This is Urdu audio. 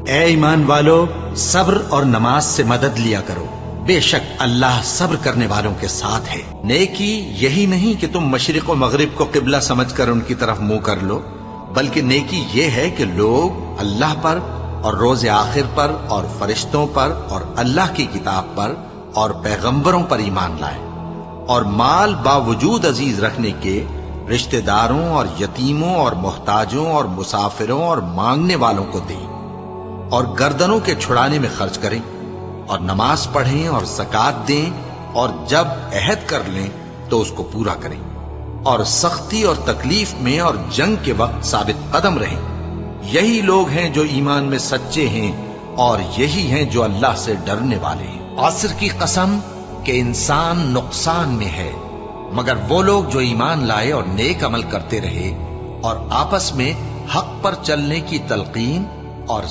اے ایمان والو، صبر اور نماز سے مدد لیا کرو، بے شک اللہ صبر کرنے والوں کے ساتھ ہے۔ نیکی یہی نہیں کہ تم مشرق و مغرب کو قبلہ سمجھ کر ان کی طرف منہ کر لو، بلکہ نیکی یہ ہے کہ لوگ اللہ پر اور روز آخر پر اور فرشتوں پر اور اللہ کی کتاب پر اور پیغمبروں پر ایمان لائیں، اور مال باوجود عزیز رکھنے کے رشتہ داروں اور یتیموں اور محتاجوں اور مسافروں اور مانگنے والوں کو دیں، اور گردنوں کے چھڑانے میں خرچ کریں، اور نماز پڑھیں اور زکوٰۃ دیں، اور جب عہد کر لیں تو اس کو پورا کریں، اور سختی اور تکلیف میں اور جنگ کے وقت ثابت قدم رہیں۔ یہی لوگ ہیں جو ایمان میں سچے ہیں، اور یہی ہیں جو اللہ سے ڈرنے والے ہیں۔ عصر کی قسم کہ انسان نقصان میں ہے، مگر وہ لوگ جو ایمان لائے اور نیک عمل کرتے رہے اور آپس میں حق پر چلنے کی تلقین اور